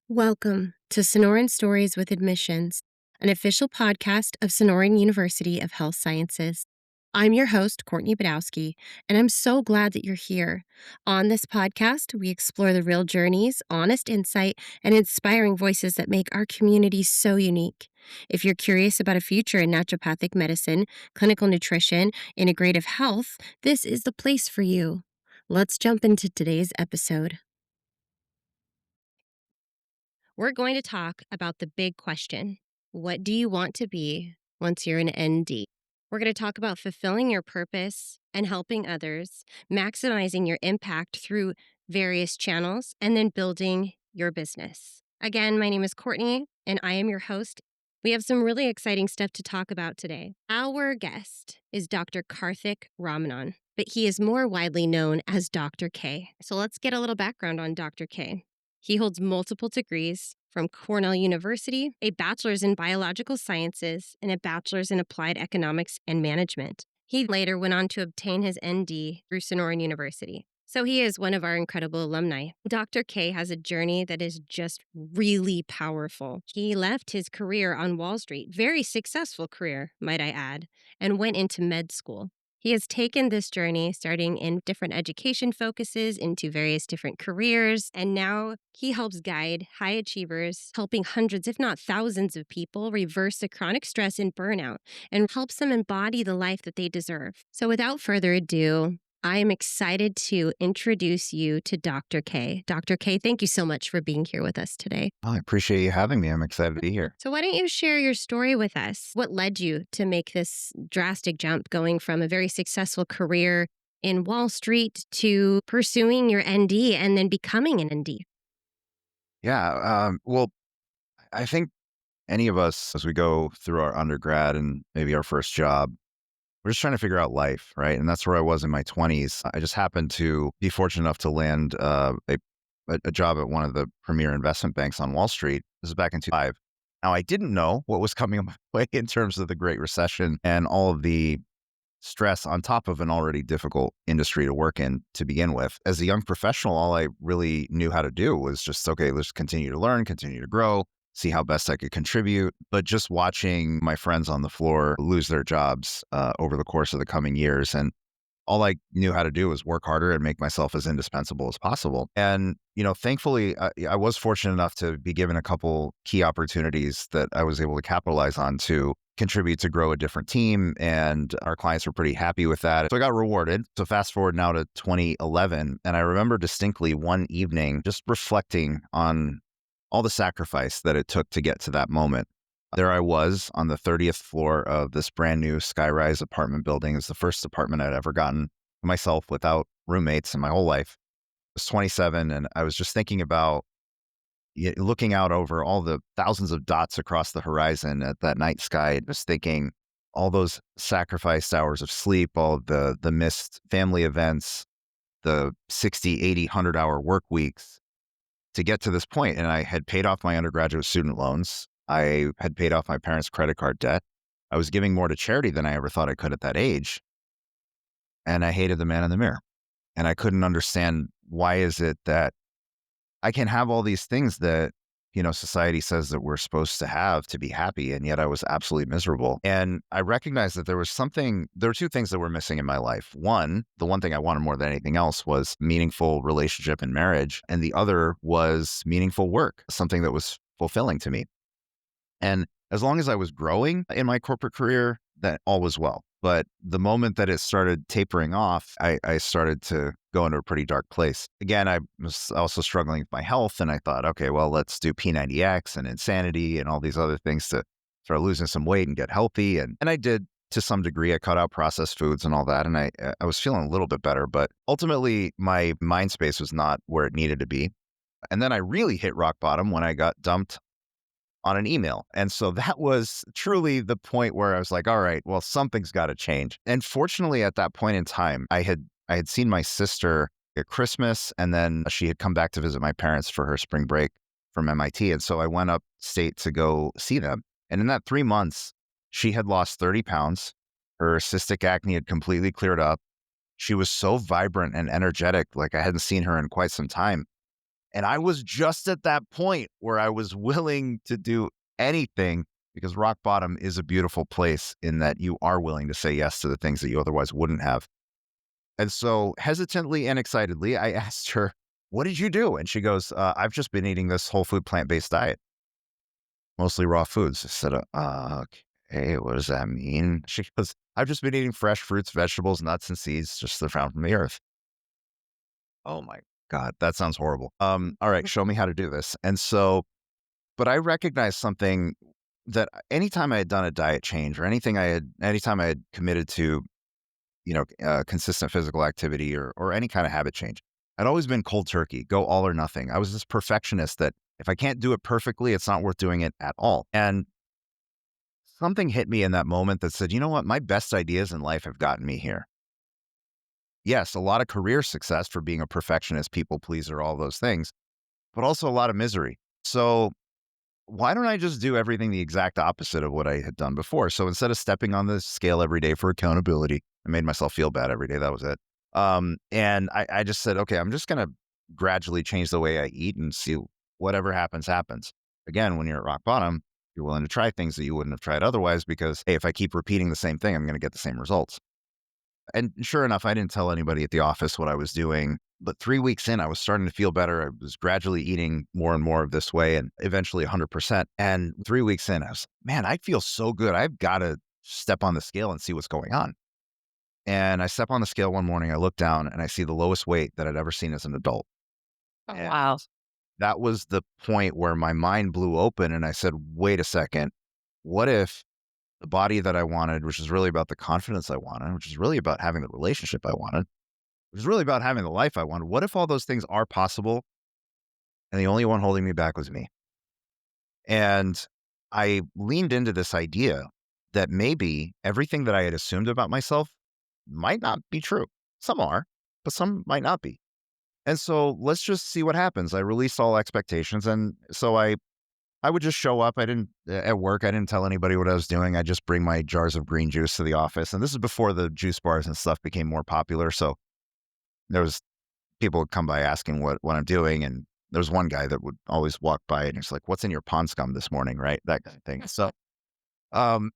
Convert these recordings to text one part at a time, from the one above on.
Welcome to Sonoran Stories with Admissions, an official podcast of Sonoran University of Health Sciences. I'm your host, Courtney Badowski, and I'm so glad that you're here. On this podcast, we explore the real journeys, honest insight, and inspiring voices that make our community so unique. If you're curious about a future in naturopathic medicine, clinical nutrition, integrative health, this is the place for you. Let's jump into today's episode. We're going to talk about the big question. What do you want to be once you're an ND? We're going to talk about fulfilling your purpose and helping others, maximizing your impact through various channels, and then building your business. Again, my name is Courtney, and I am your host. We have some really exciting stuff to talk about today. Our guest is Dr. Karthik Ramanan, but he is more widely known as Dr. K. So let's get a little background on Dr. K. He holds multiple degrees from Cornell University, a bachelor's in biological sciences, and a bachelor's in applied economics and management. He later went on to obtain his ND through Sonoran University. So he is one of our incredible alumni. Dr. K has a journey that is just really powerful. He left his career on Wall Street, very successful career, might I add, and went into med school. He has taken this journey, starting in different education focuses into various different careers, and now he helps guide high achievers, helping hundreds, if not thousands of people reverse the chronic stress and burnout, and helps them embody the life that they deserve. So without further ado, I am excited to introduce you to Dr. K. Dr. K, thank you so much for being here with us today. I appreciate you having me. I'm excited to be here. So why don't you share your story with us? What led you to make this drastic jump going from a very successful career in Wall Street to pursuing your ND and then becoming an ND? Well, I think any of us, as we go through our undergrad and maybe our first job, we're just trying to figure out life, right? And that's where I was in my 20s. I just happened to be fortunate enough to land a job at one of the premier investment banks on Wall Street. This is back in 2005. Now, I didn't know what was coming my way in terms of the Great Recession and all of the stress on top of an already difficult industry to work in to begin with. As a young professional, all I really knew how to do was just, okay, let's continue to learn, continue to grow, see how best I could contribute. But just watching my friends on the floor lose their jobs over the course of the coming years. And all I knew how to do was work harder and make myself as indispensable as possible. And, thankfully, I was fortunate enough to be given a couple key opportunities that I was able to capitalize on to contribute to grow a different team. And our clients were pretty happy with that. So I got rewarded. So fast forward now to 2011. And I remember distinctly one evening just reflecting on all the sacrifice that it took to get to that moment. There I was on the 30th floor of this brand new skyrise apartment building. It's the first apartment I'd ever gotten myself without roommates in my whole life. I was 27, and I was just thinking about looking out over all the thousands of dots across the horizon at that night sky, just thinking all those sacrificed hours of sleep, all the missed family events, the 60, 80, 100-hour work weeks to get to this point. And I had paid off my undergraduate student loans. I had paid off my parents' credit card debt. I was giving more to charity than I ever thought I could at that age. And I hated the man in the mirror. And I couldn't understand, why is it that I can have all these things that, society says that we're supposed to have to be happy, and yet I was absolutely miserable. And I recognized that there were two things that were missing in my life. One, the one thing I wanted more than anything else was meaningful relationship and marriage. And the other was meaningful work, something that was fulfilling to me. And as long as I was growing in my corporate career, that all was well. But the moment that it started tapering off, I started to go into a pretty dark place. Again, I was also struggling with my health, and I thought, okay, well, let's do P90X and Insanity and all these other things to start losing some weight and get healthy. And I did to some degree. I cut out processed foods and all that, and I was feeling a little bit better. But ultimately, my mind space was not where it needed to be. And then I really hit rock bottom when I got dumped on an email. And so that was truly the point where I was like, all right, well, something's got to change. And fortunately, at that point in time, I had seen my sister at Christmas, and then she had come back to visit my parents for her spring break from MIT. And so I went upstate to go see them. And in that 3 months, she had lost 30 pounds. Her cystic acne had completely cleared up. She was so vibrant and energetic, like I hadn't seen her in quite some time. And I was just at that point where I was willing to do anything because rock bottom is a beautiful place in that you are willing to say yes to the things that you otherwise wouldn't have. And so, hesitantly and excitedly, I asked her, "What did you do?" And she goes, "I've just been eating this whole food plant based diet, mostly raw foods." I said, okay, what does that mean?" She goes, "I've just been eating fresh fruits, vegetables, nuts, and seeds, just they're found from the earth." Oh my God, that sounds horrible. All right, show me how to do this. And so, but I recognized something that anytime I had done a diet change or anytime I had committed to, consistent physical activity or any kind of habit change, I'd always been cold turkey, go all or nothing. I was this perfectionist that if I can't do it perfectly, it's not worth doing it at all. And something hit me in that moment that said, you know what? My best ideas in life have gotten me here. Yes, a lot of career success for being a perfectionist, people pleaser, all those things, but also a lot of misery. So why don't I just do everything the exact opposite of what I had done before? So instead of stepping on the scale every day for accountability, I made myself feel bad every day. That was it. And I just said, okay, I'm just going to gradually change the way I eat and see whatever happens, happens. Again, when you're at rock bottom, you're willing to try things that you wouldn't have tried otherwise because, hey, if I keep repeating the same thing, I'm going to get the same results. And sure enough, I didn't tell anybody at the office what I was doing. But 3 weeks in, I was starting to feel better. I was gradually eating more and more of this way and eventually 100%. And 3 weeks in, I was, man, I feel so good. I've got to step on the scale and see what's going on. And I step on the scale one morning, I look down and I see the lowest weight that I'd ever seen as an adult. Oh, And wow. that was the point where my mind blew open and I said, wait a second, what if the body that I wanted, which is really about the confidence I wanted, which is really about having the relationship I wanted, which is really about having the life I wanted. What if all those things are possible and the only one holding me back was me? And I leaned into this idea that maybe everything that I had assumed about myself might not be true. Some are, but some might not be. And so let's just see what happens. I released all expectations. And so I would just show up. I didn't, at work, I didn't tell anybody what I was doing. I just bring my jars of green juice to the office. And this is before the juice bars and stuff became more popular. So there was people would come by asking what I'm doing. And there was one guy that would always walk by and he's like, "What's in your pond scum this morning?" Right. That kind of thing. So, um,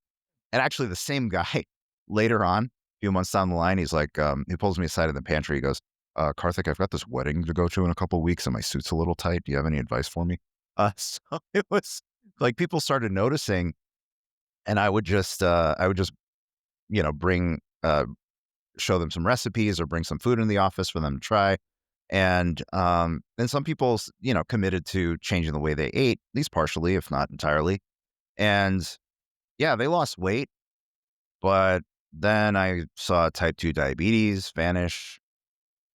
and actually the same guy later on, a few months down the line, he's like, he pulls me aside in the pantry. He goes, "Karthik, I've got this wedding to go to in a couple of weeks and my suit's a little tight. Do you have any advice for me?" So it was like people started noticing and I would just, bring, show them some recipes or bring some food in the office for them to try. And some people, committed to changing the way they ate, at least partially, if not entirely. And yeah, they lost weight, but then I saw type 2 diabetes vanish,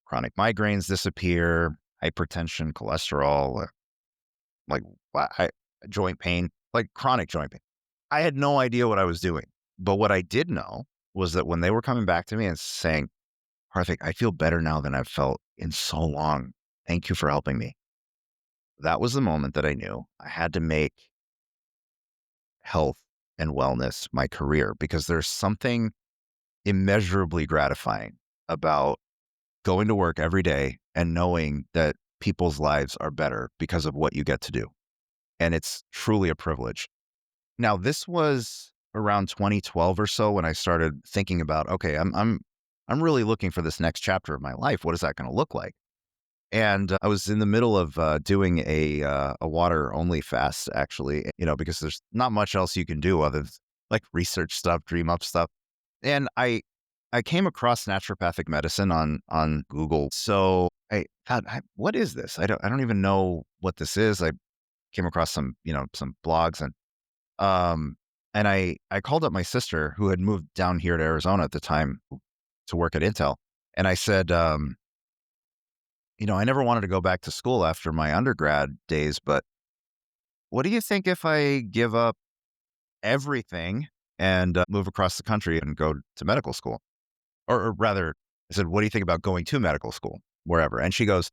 chronic migraines disappear, hypertension, cholesterol, like I, joint pain, like chronic joint pain. I had no idea what I was doing. But what I did know was that when they were coming back to me and saying, "Karthik, I feel better now than I've felt in so long. Thank you for helping me." That was the moment that I knew I had to make health and wellness my career because there's something immeasurably gratifying about going to work every day and knowing that people's lives are better because of what you get to do. And it's truly a privilege. Now, this was around 2012 or so when I started thinking about, okay, I'm really looking for this next chapter of my life. What is that going to look like? And I was in the middle of doing a water only fast, actually, because there's not much else you can do other than like research stuff, dream up stuff. And I came across naturopathic medicine on Google. So I thought, what is this? I don't even know what this is. I came across some blogs um and I called up my sister who had moved down here to Arizona at the time to work at Intel, and I said, I never wanted to go back to school after my undergrad days, but what do you think if I give up everything and move across the country and go to medical school? Or rather, I said, what do you think about going to medical school, wherever? And she goes,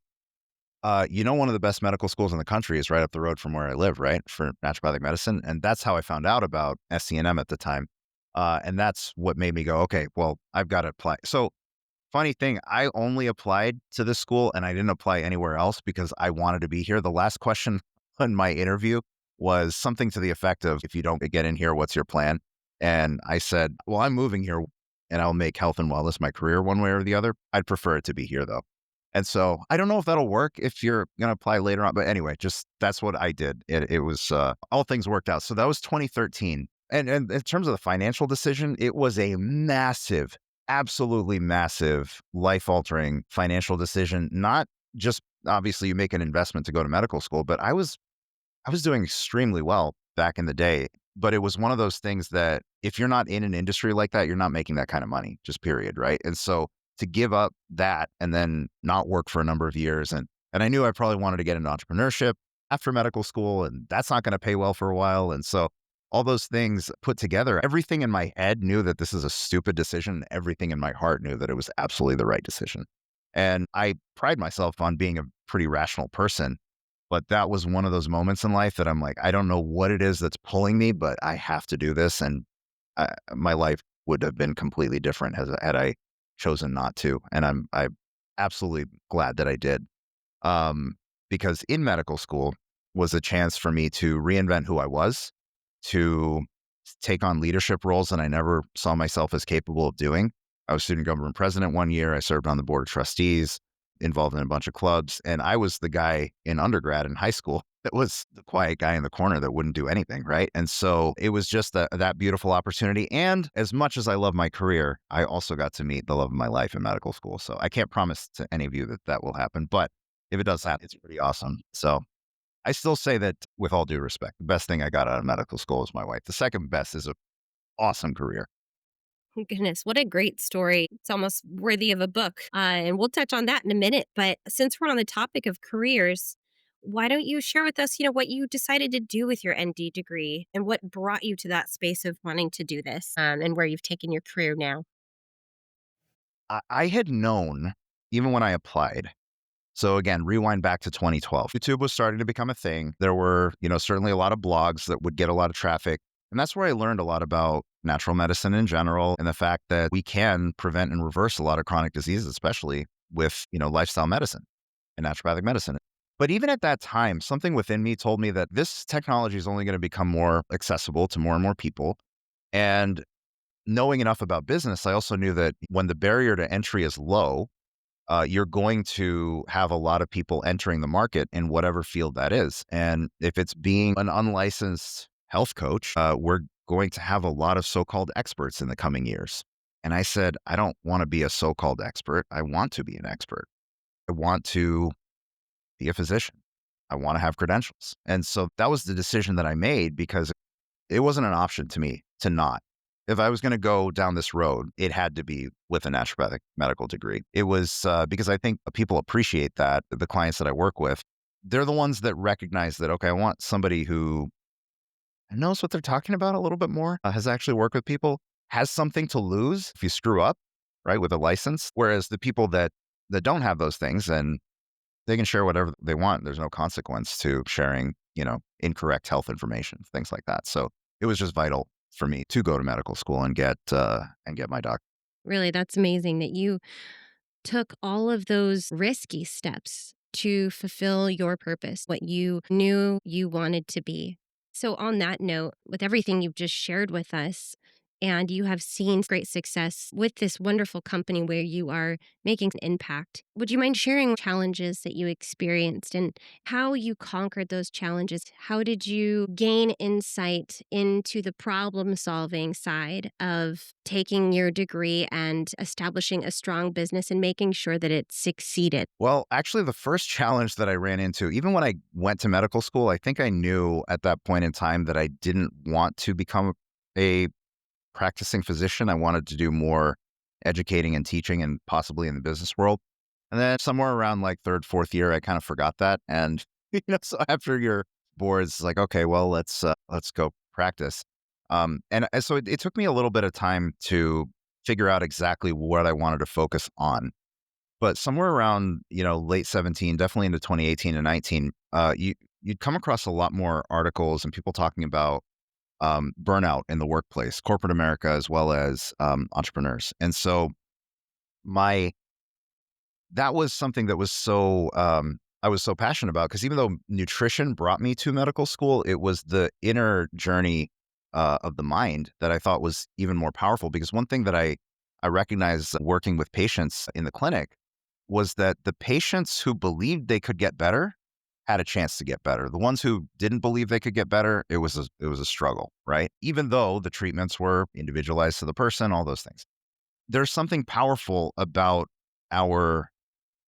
one of the best medical schools in the country is right up the road from where I live, right, for naturopathic medicine. And that's how I found out about SCNM at the time. And that's what made me go, okay, well, I've got to apply. So Funny thing, I only applied to this school and I didn't apply anywhere else because I wanted to be here. The last question on my interview was something to the effect of, if you don't get in here, what's your plan? And I said, well, I'm moving here and I'll make health and wellness my career one way or the other. I'd prefer it to be here though. And so I don't know if that'll work if you're going to apply later on. But anyway, just that's what I did. It was all things worked out. So that was 2013. And in terms of the financial decision, it was a massive, absolutely massive, life altering financial decision. Not just obviously you make an investment to go to medical school, but I was doing extremely well back in the day. But it was one of those things that if you're not in an industry like that, you're not making that kind of money, just period. Right. And so to give up that and then not work for a number of years. And I knew I probably wanted to get into entrepreneurship after medical school, and that's not going to pay well for a while. And so all those things put together, everything in my head knew that this is a stupid decision. Everything in my heart knew that it was absolutely the right decision. And I pride myself on being a pretty rational person. But that was one of those moments in life that I'm like, I don't know what it is that's pulling me, but I have to do this. And my life would have been completely different had I chosen not to. And I'm absolutely glad that I did. Because in medical school was a chance for me to reinvent who I was, to take on leadership roles that I never saw myself as capable of doing. I was student government president one year. I served on the board of trustees, involved in a bunch of clubs. And I was the guy in undergrad and high school that was the quiet guy in the corner that wouldn't do anything. Right. And so it was just that beautiful opportunity. And as much as I love my career, I also got to meet the love of my life in medical school. So I can't promise to any of you that that will happen, but if it does happen, it's pretty awesome. So I still say that with all due respect, the best thing I got out of medical school is my wife. The second best is an awesome career. Goodness, what a great story. It's almost worthy of a book. And we'll touch on that in a minute. But since we're on the topic of careers, why don't you share with us, what you decided to do with your ND degree and what brought you to that space of wanting to do this, and where you've taken your career now? I had known even when I applied. So again, rewind back to 2012. YouTube was starting to become a thing. There were, certainly a lot of blogs that would get a lot of traffic. And that's where I learned a lot about natural medicine in general and the fact that we can prevent and reverse a lot of chronic diseases, especially with, lifestyle medicine and naturopathic medicine. But even at that time, something within me told me that this technology is only going to become more accessible to more and more people. And knowing enough about business, I also knew that when the barrier to entry is low, you're going to have a lot of people entering the market in whatever field that is. And if it's being an unlicensed health coach, we're going to have a lot of so-called experts in the coming years. And I said, I don't want to be a so-called expert. I want to be an expert. I want to be a physician. I want to have credentials. And so that was the decision that I made because it wasn't an option to me to not. If I was going to go down this road, it had to be with a naturopathic medical degree. It was because I think people appreciate that. The clients that I work with, they're the ones that recognize that, okay, I want somebody who knows what they're talking about a little bit more, has actually worked with people, has something to lose if you screw up, right, with a license. Whereas the people that don't have those things, and they can share whatever they want. There's no consequence to sharing, incorrect health information, things like that. So it was just vital for me to go to medical school and get my doctorate. Really, that's amazing that you took all of those risky steps to fulfill your purpose, what you knew you wanted to be. So, on that note, with everything you've just shared with us, and you have seen great success with this wonderful company where you are making an impact, would you mind sharing challenges that you experienced and how you conquered those challenges? How did you gain insight into the problem solving side of taking your degree and establishing a strong business and making sure that it succeeded? Well, actually, the first challenge that I ran into, even when I went to medical school, I think I knew at that point in time that I didn't want to become a practicing physician. I wanted to do more educating and teaching and possibly in the business world. And then somewhere around like third, fourth year, I kind of forgot that. And, so after your boards, it's like, okay, well, let's go practice. So it took me a little bit of time to figure out exactly what I wanted to focus on. But somewhere around, late 17, definitely into 2018 and 19, you'd come across a lot more articles and people talking about burnout in the workplace, corporate America, as well as entrepreneurs. And so my that was something that was I was so passionate about, because even though nutrition brought me to medical school, it was the inner journey of the mind that I thought was even more powerful. Because one thing that I recognized working with patients in the clinic was that the patients who believed they could get better had a chance to get better. The ones who didn't believe they could get better, it was a struggle, right? Even though the treatments were individualized to the person, all those things. There's something powerful about our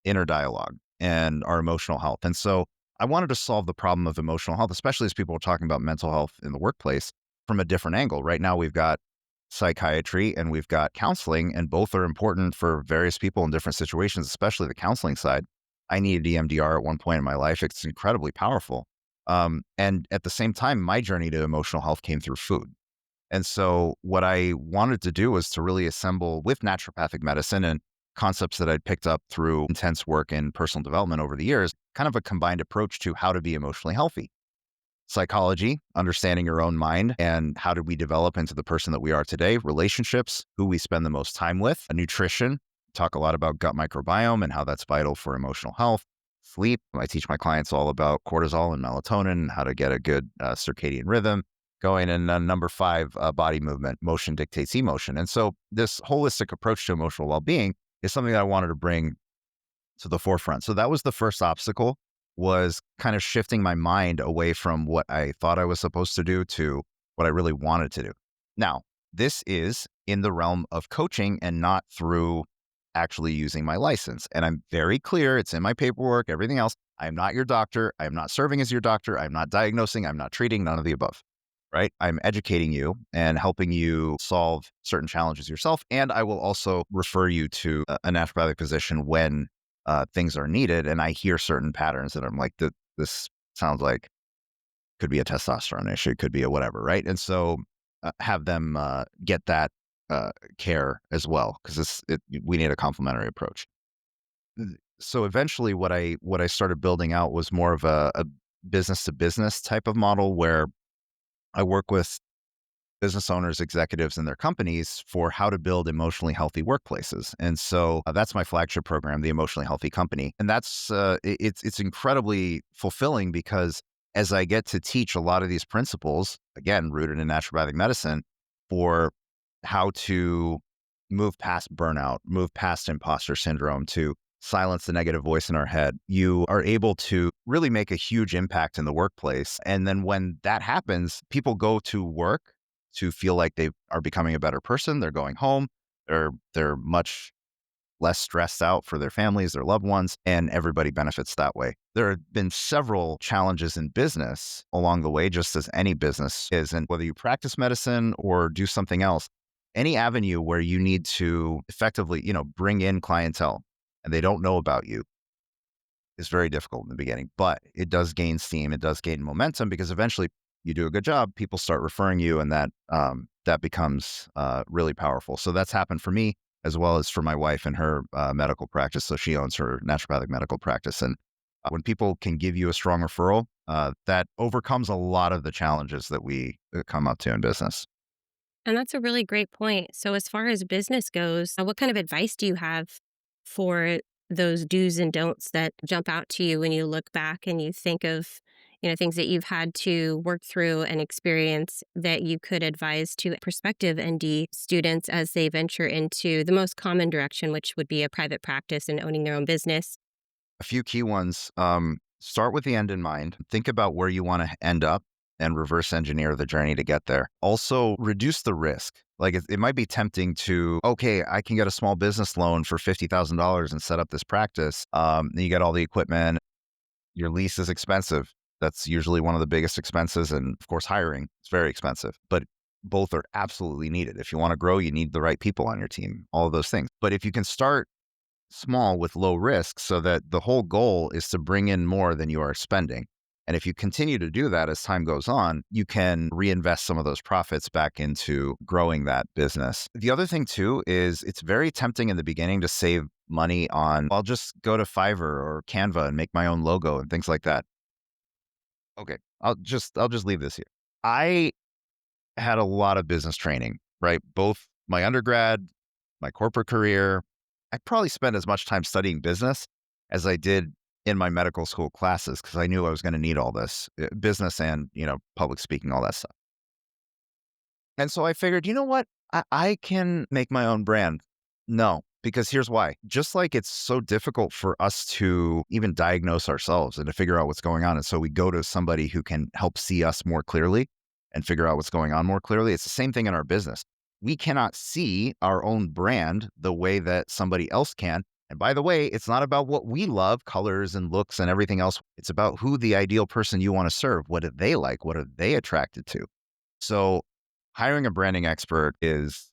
inner dialogue and our emotional health. And so I wanted to solve the problem of emotional health, especially as people are talking about mental health in the workplace, from a different angle. Right now, we've got psychiatry and we've got counseling, and both are important for various people in different situations, especially the counseling side. I needed EMDR at one point in my life. It's incredibly powerful. And at the same time, my journey to emotional health came through food. And so what I wanted to do was to really assemble with naturopathic medicine and concepts that I'd picked up through intense work in personal development over the years, kind of a combined approach to how to be emotionally healthy. Psychology, understanding your own mind and how did we develop into the person that we are today, relationships, who we spend the most time with, nutrition, talk a lot about gut microbiome and how that's vital for emotional health, sleep. I teach my clients all about cortisol and melatonin and how to get a good circadian rhythm going. And number five, body movement, motion dictates emotion. And so this holistic approach to emotional well-being is something that I wanted to bring to the forefront. So that was the first obstacle, was kind of shifting my mind away from what I thought I was supposed to do to what I really wanted to do. Now, this is in the realm of coaching and not through actually using my license. And I'm very clear, it's in my paperwork, everything else. I am not your doctor. I am not serving as your doctor. I'm not diagnosing. I'm not treating, none of the above. Right? I'm educating you and helping you solve certain challenges yourself. And I will also refer you to a naturopathic physician when things are needed. And I hear certain patterns that I'm like, this sounds like could be a testosterone issue, could be a whatever, right? And so have them get that care as well, because we need a complementary approach. So eventually, what I started building out was more of a business to business type of model where I work with business owners, executives, and their companies for how to build emotionally healthy workplaces. And so that's my flagship program, the Emotionally Healthy Company. And that's it's incredibly fulfilling, because as I get to teach a lot of these principles, again rooted in naturopathic medicine, for how to move past burnout, move past imposter syndrome, to silence the negative voice in our head, you are able to really make a huge impact in the workplace. And then when that happens, people go to work to feel like they are becoming a better person. They're going home. They're much less stressed out for their families, their loved ones, and everybody benefits that way. There have been several challenges in business along the way, just as any business is. And whether you practice medicine or do something else, any avenue where you need to effectively, bring in clientele and they don't know about you is very difficult in the beginning, but it does gain steam. It does gain momentum, because eventually you do a good job, people start referring you, and that becomes really powerful. So that's happened for me, as well as for my wife and her medical practice. So she owns her naturopathic medical practice. And when people can give you a strong referral, that overcomes a lot of the challenges that we come up to in business. And that's a really great point. So, as far as business goes, what kind of advice do you have for those do's and don'ts that jump out to you when you look back and you think of, things that you've had to work through and experience that you could advise to prospective ND students as they venture into the most common direction, which would be a private practice and owning their own business? A few key ones. Start with the end in mind. Think about where you want to end up and reverse engineer the journey to get there. Also, reduce the risk. Like it might be tempting to, okay, I can get a small business loan for $50,000 and set up this practice. Then you get all the equipment. Your lease is expensive. That's usually one of the biggest expenses. And of course, hiring is very expensive, but both are absolutely needed. If you want to grow, you need the right people on your team, all of those things. But if you can start small with low risk, so that the whole goal is to bring in more than you are spending. And if you continue to do that as time goes on, you can reinvest some of those profits back into growing that business. The other thing too is it's very tempting in the beginning to save money on, I'll just go to Fiverr or Canva and make my own logo and things like that. Okay, I'll just leave this here. I had a lot of business training, right? Both my undergrad, my corporate career, I probably spent as much time studying business as I did in my medical school classes because I knew I was going to need all this business and, public speaking, all that stuff. And so I figured, you know what? I can make my own brand. No, because here's why. Just like it's so difficult for us to even diagnose ourselves and to figure out what's going on. And so we go to somebody who can help see us more clearly and figure out what's going on more clearly. It's the same thing in our business. We cannot see our own brand the way that somebody else can. And by the way, it's not about what we love, colors and looks and everything else. It's about who the ideal person you want to serve. What do they like? What are they attracted to? So hiring a branding expert is,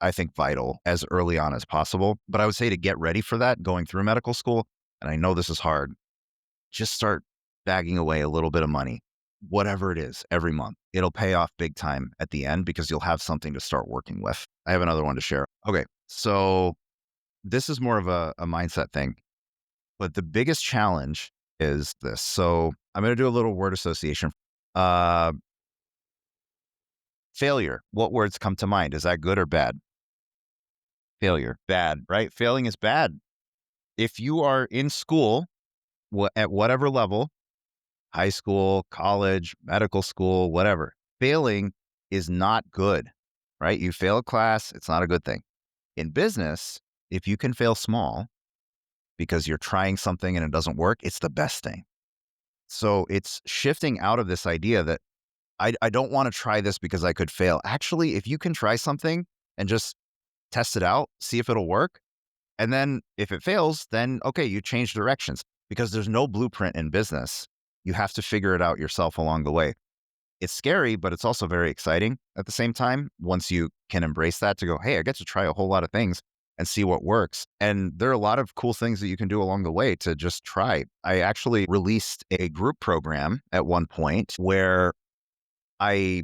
I think, vital as early on as possible. But I would say to get ready for that, going through medical school, and I know this is hard, just start bagging away a little bit of money, whatever it is, every month. It'll pay off big time at the end because you'll have something to start working with. I have another one to share. Okay. So this is more of a mindset thing, but the biggest challenge is this. So I'm going to do a little word association. Uh, Failure. What words come to mind? Is that good or bad? Failure. Bad, right? Failing is bad. If you are in school, at whatever level, high school, college, medical school, whatever, failing is not good, right? You fail a class, it's not a good thing. In business, if you can fail small because you're trying something and it doesn't work, it's the best thing. So it's shifting out of this idea that I don't want to try this because I could fail. Actually, if you can try something and just test it out, see if it'll work. And then if it fails, then okay, you change directions because there's no blueprint in business. You have to figure it out yourself along the way. It's scary, but it's also very exciting at the same time. Once you can embrace that to go, hey, I get to try a whole lot of things and see what works. And there are a lot of cool things that you can do along the way to just try. I actually released a group program at one point where I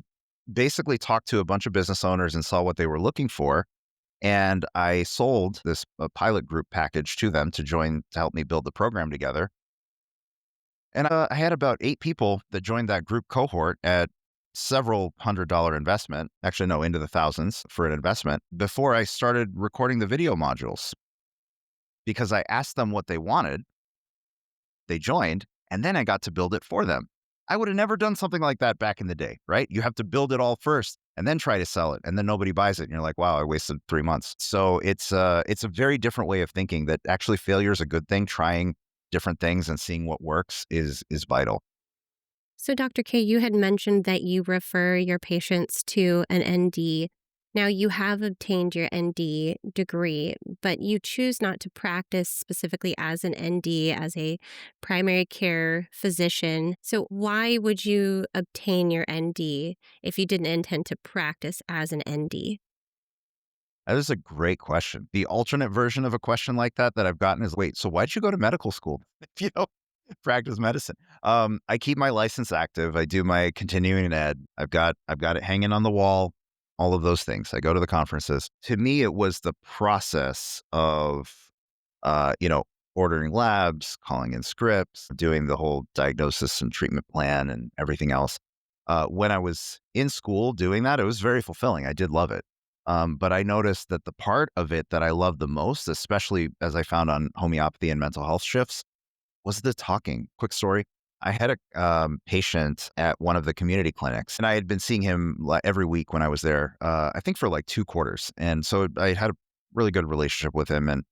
basically talked to a bunch of business owners and saw what they were looking for. And I sold this pilot group package to them to join to help me build the program together. And I had about 8 people that joined that group cohort at several $100 investment, actually, no, into the thousands for an investment before I started recording the video modules because I asked them what they wanted. They joined, and then I got to build it for them. I would have never done something like that back in the day, right? You have to build it all first and then try to sell it, and then nobody buys it. And you're like, wow, I wasted 3 months. So it's a very different way of thinking that actually failure is a good thing. Trying different things and seeing what works is vital. So, Dr. K, you had mentioned that you refer your patients to an ND. Now, you have obtained your ND degree, but you choose not to practice specifically as an ND, as a primary care physician. So, why would you obtain your ND if you didn't intend to practice as an ND? That is a great question. The alternate version of a question like that I've gotten is, wait, so why'd you go to medical school if you don't practice medicine? I keep my license active. I do my continuing ed. I've got it hanging on the wall. All of those things. I go to the conferences. To me, it was the process of, uh, you know, ordering labs, calling in scripts, doing the whole diagnosis and treatment plan, and everything else. When I was in school doing that, it was very fulfilling. I did love it. But I noticed that the part of it that I loved the most, especially as I found on homeopathy and mental health shifts, was the talking. Quick story. I had a patient at one of the community clinics, and I had been seeing him every week when I was there, I think for like 2 quarters. And so I had a really good relationship with him. And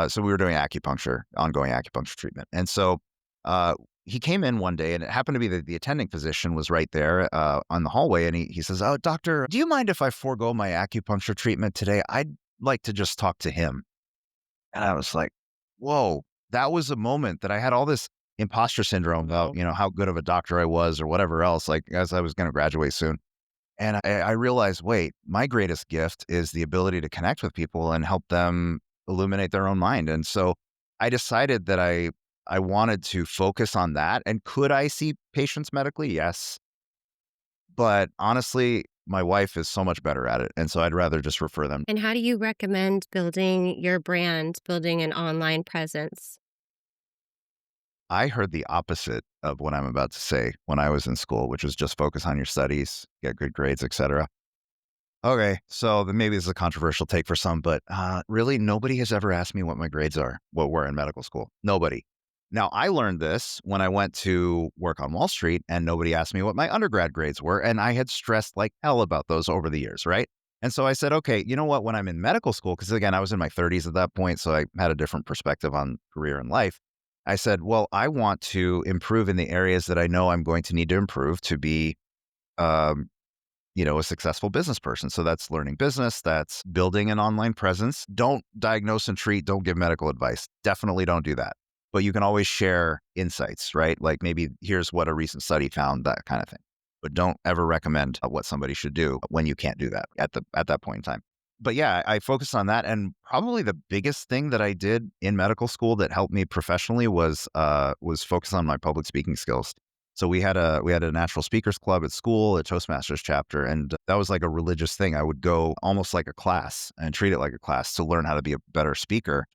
so we were doing acupuncture, ongoing acupuncture treatment. And so uh, he came in one day, and it happened to be that the attending physician was right there on the hallway. And he says, "Oh, doctor, do you mind if I forego my acupuncture treatment today? I'd like to just talk to him." And I was like, whoa, that was a moment that I had all this imposter syndrome about, how good of a doctor I was or whatever else, like as I was going to graduate soon. And I realized, wait, my greatest gift is the ability to connect with people and help them illuminate their own mind. And so I decided that I wanted to focus on that. And could I see patients medically? Yes. But honestly, my wife is so much better at it. And so I'd rather just refer them. And how do you recommend building your brand, building an online presence? I heard the opposite of what I'm about to say when I was in school, which was just focus on your studies, get good grades, etc. Okay, so then maybe this is a controversial take for some, but really, nobody has ever asked me what my grades are, what were in medical school. Nobody. Now, I learned this when I went to work on Wall Street, and nobody asked me what my undergrad grades were. And I had stressed like hell about those over the years, right? And so I said, okay, you know what? When I'm in medical school, because again, I was in my 30s at that point, so I had a different perspective on career and life. I said, well, I want to improve in the areas that I know I'm going to need to improve to be um, a successful business person. So that's learning business, that's building an online presence. Don't diagnose and treat, don't give medical advice. Definitely don't do that. But you can always share insights, right? Like maybe here's what a recent study found, that kind of thing. But don't ever recommend what somebody should do when you can't do that at that point in time. But yeah, I focused on that, and probably the biggest thing that I did in medical school that helped me professionally was focus on my public speaking skills. So we had a natural speakers club at school, a Toastmasters chapter, and that was like a religious thing. I would go almost like a class and treat it like a class to learn how to be a better speaker.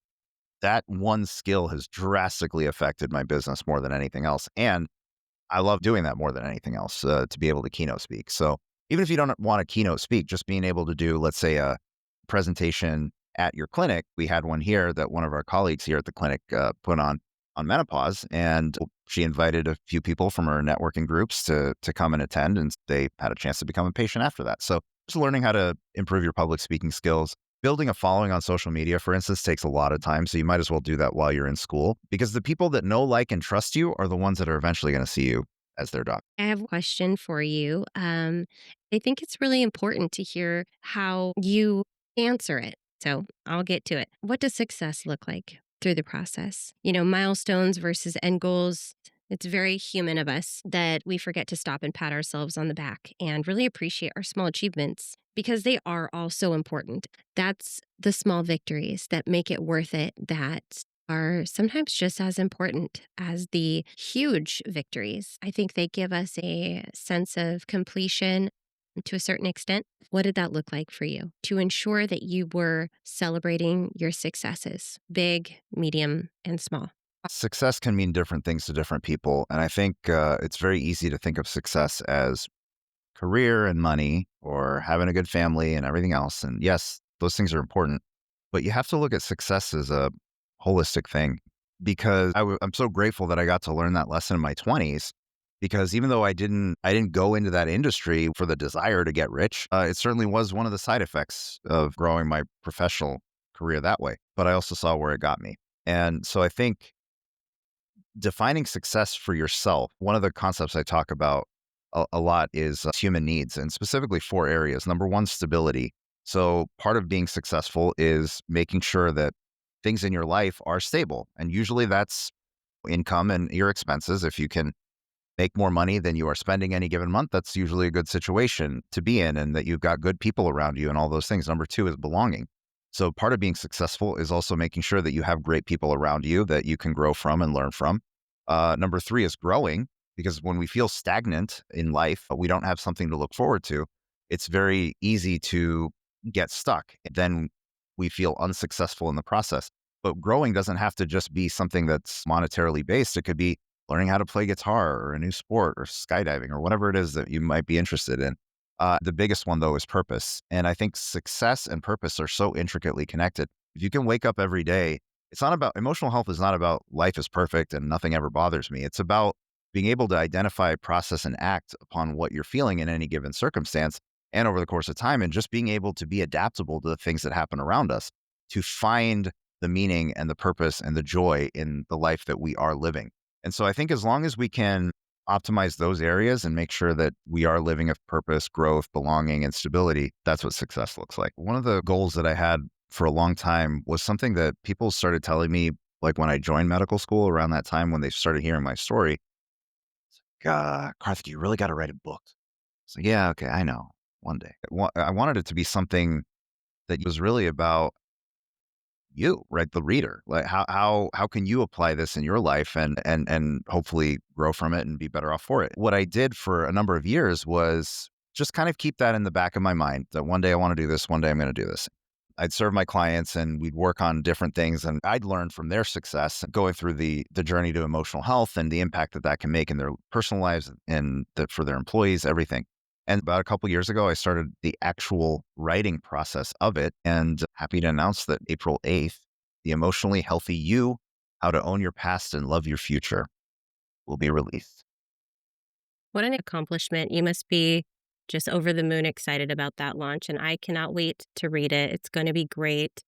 That one skill has drastically affected my business more than anything else, and I love doing that more than anything else, to be able to keynote speak. So even if you don't want to keynote speak, just being able to do, let's say, a presentation at your clinic. We had one here that one of our colleagues here at the clinic put on menopause, and she invited a few people from her networking groups to come and attend, and they had a chance to become a patient after that. So just learning how to improve your public speaking skills. Building a following on social media, for instance, takes a lot of time. So you might as well do that while you're in school, because the people that know, like, and trust you are the ones that are eventually going to see you as their doc. I have a question for you. I think it's really important to hear how you answer it. So I'll get to it. What does success look like through the process? Milestones versus end goals. It's very human of us that we forget to stop and pat ourselves on the back and really appreciate our small achievements because they are all so important. That's the small victories that make it worth it, that are sometimes just as important as the huge victories. I think they give us a sense of completion to a certain extent. What did that look like for you to ensure that you were celebrating your successes, big, medium, and small? Success can mean different things to different people. And I think it's very easy to think of success as career and money or having a good family and everything else. And yes, those things are important, but you have to look at success as a holistic thing, because I'm so grateful that I got to learn that lesson in my 20s. Because even though I didn't go into that industry for the desire to get rich, it certainly was one of the side effects of growing my professional career that way. But I also saw where it got me. And so I think defining success for yourself, one of the concepts I talk about a lot is human needs, and specifically four areas. Number one, stability. So part of being successful is making sure that things in your life are stable. And usually that's income and your expenses. If you can make more money than you are spending any given month, that's usually a good situation to be in, and that you've got good people around you and all those things. Number two is belonging. So part of being successful is also making sure that you have great people around you that you can grow from and learn from. Number three is growing, because when we feel stagnant in life, we don't have something to look forward to. It's very easy to get stuck. Then we feel unsuccessful in the process. But growing doesn't have to just be something that's monetarily based. It could be learning how to play guitar or a new sport or skydiving or whatever it is that you might be interested in. The biggest one, though, is purpose. And I think success and purpose are so intricately connected. If you can wake up every day, it's not about emotional health, is not about life is perfect and nothing ever bothers me. It's about being able to identify, process, and act upon what you're feeling in any given circumstance and over the course of time, and just being able to be adaptable to the things that happen around us to find the meaning and the purpose and the joy in the life that we are living. And so I think as long as we can optimize those areas and make sure that we are living of purpose, growth, belonging, and stability, that's what success looks like. One of the goals that I had for a long time was something that people started telling me, like when I joined medical school around that time, when they started hearing my story. Karthik, you really got to write a book. So yeah, okay, I know. One day, I wanted it to be something that was really about you, right? The reader. Like how can you apply this in your life and hopefully grow from it and be better off for it? What I did for a number of years was just kind of keep that in the back of my mind, that one day I want to do this, one day I'm going to do this. I'd serve my clients and we'd work on different things, and I'd learn from their success going through the journey to emotional health and the impact that that can make in their personal lives and for their employees, everything. And about a couple years ago, I started the actual writing process of it. And happy to announce that April 8th, The Emotionally Healthy You, How to Own Your Past and Love Your Future will be released. What an accomplishment. You must be just over the moon excited about that launch, and I cannot wait to read it. It's going to be great.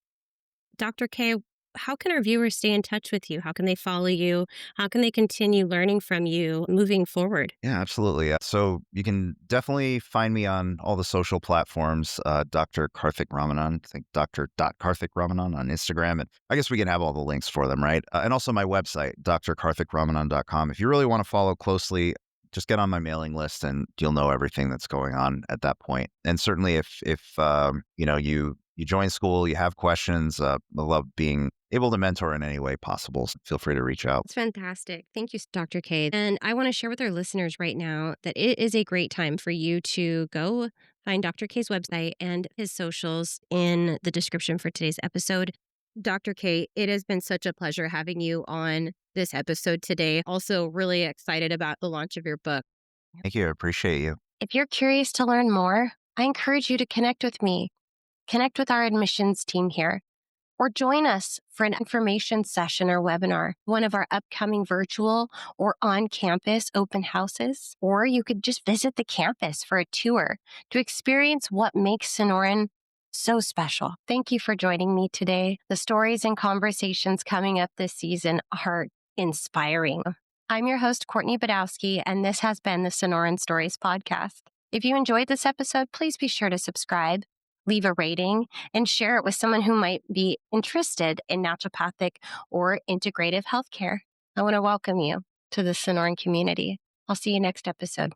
Dr. K, how can our viewers stay in touch with you? How can they follow you? How can they continue learning from you moving forward? Yeah, absolutely. So you can definitely find me on all the social platforms, Dr. Karthik Ramanan, I think Dr. Karthik Ramanan on Instagram. And I guess we can have all the links for them, right? And also my website, drkarthikramanan.com. If you really want to follow closely, just get on my mailing list and you'll know everything that's going on at that point. And certainly if you join school, you have questions, I love being able to mentor in any way possible. So feel free to reach out. It's fantastic. Thank you, Dr. K. And I want to share with our listeners right now that it is a great time for you to go find Dr. K's website and his socials in the description for today's episode. Dr. K, it has been such a pleasure having you on this episode today. Also, really excited about the launch of your book. Thank you. I appreciate you. If you're curious to learn more, I encourage you to connect with me, connect with our admissions team here, or join us for an information session or webinar, one of our upcoming virtual or on-campus open houses. Or you could just visit the campus for a tour to experience what makes Sonoran so special. Thank you for joining me today. The stories and conversations coming up this season are inspiring. I'm your host, Courtney Badowski, and this has been the Sonoran Stories podcast. If you enjoyed this episode, please be sure to subscribe, leave a rating, and share it with someone who might be interested in naturopathic or integrative healthcare. I want to welcome you to the Sonoran community. I'll see you next episode.